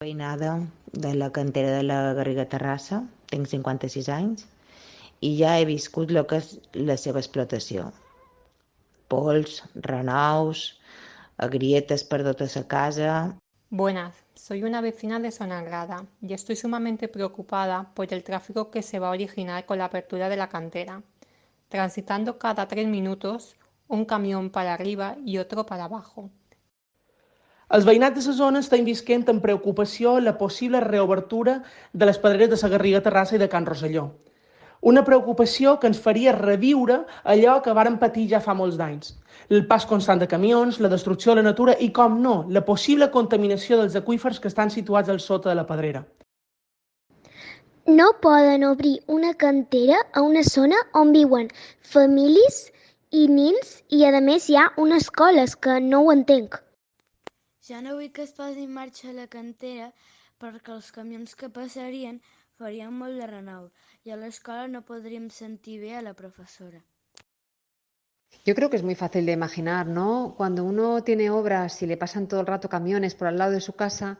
Veïnada de la cantera de la Garriga Terrassa, tinc 56 anys i ja he viscut el que és la seva explotació. Pols, renaus, grietes per tota la casa. Buenas, soy una vecina de Sonagrada y estoy sumamente preocupada por el tráfico que se va a originar con la apertura de la cantera, transitando cada 3 minutos un camión para arriba y otro para abajo. Els veïnats de la zona estan visquent amb preocupació la possible reobertura de les pedreres de la Garriga Terrassa i de Can Rosselló. Una preocupació que ens faria reviure allò que vàrem patir ja fa molts d'anys. El pas constant de camions, la destrucció de la natura i, com no, la possible contaminació dels aqüífers que estan situats al sota de la pedrera. No poden obrir una cantera a una zona on viuen famílies i nins i, a més, hi ha unes escoles, que no ho entenc. Ja no vull que es posi en marxa la cantera perquè els camions que passarien farien molt de renou i a l'escola no podríem sentir bé a la professora. Yo creo que es muy fácil de imaginar, ¿no? Cuando uno tiene obras y le pasan todo el rato camiones por al lado de su casa,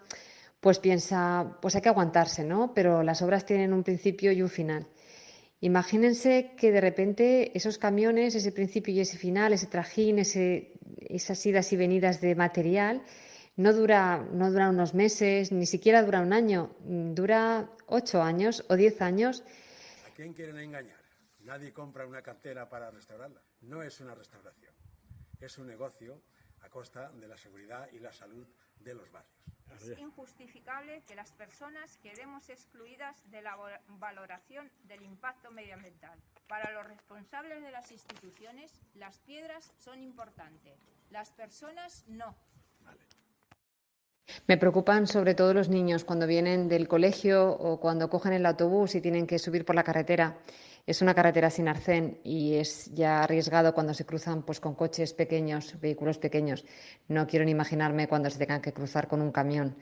pues piensa, pues hay que aguantarse, ¿no? Pero las obras tienen un principio y un final. Imagínense que de repente esos camiones, ese principio y ese final, ese trajín, esas idas y venidas de material, no dura unos meses, ni siquiera dura un año, dura 8 años o 10 años. ¿A quién quieren engañar? Nadie compra una cantera para restaurarla. No es una restauración, es un negocio a costa de la seguridad y la salud de los barrios. Es injustificable que las personas quedemos excluidas de la valoración del impacto medioambiental. Para los responsables de las instituciones, las piedras son importantes, las personas no. Vale. Me preocupan sobre todo los niños cuando vienen del colegio o cuando cogen el autobús y tienen que subir por la carretera. Es una carretera sin arcén y es ya arriesgado cuando se cruzan pues, con coches pequeños, vehículos pequeños. No quiero ni imaginarme cuando se tengan que cruzar con un camión.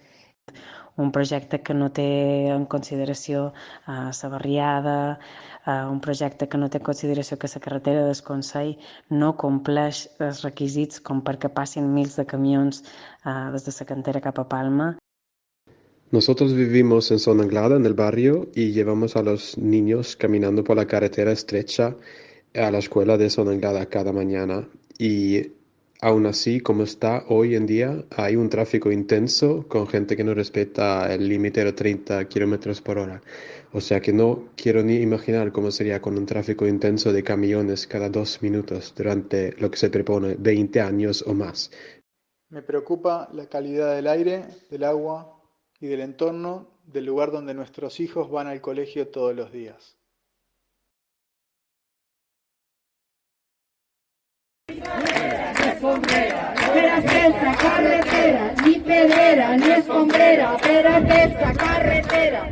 Un projecte que no té en consideració la barriada, un projecte que no té en consideració que la carretera del Consell no compleix els requisits com perquè passin mils de camions des de la cantera cap a Palma. Nosotros vivimos en Zona Anglada, en el barrio, y llevamos a los niños caminando por la carretera estrecha a la escuela de Zona Anglada cada mañana. Y aún así, como está hoy en día, hay un tráfico intenso con gente que no respeta el límite de 30 kilómetros por hora. O sea que no quiero ni imaginar cómo sería con un tráfico intenso de camiones cada 2 minutos durante lo que se propone 20 años o más. Me preocupa la calidad del aire, del agua y del entorno del lugar donde nuestros hijos van al colegio todos los días. Per aquesta carretera, ni pedrera ni escombrera, per aquesta carretera.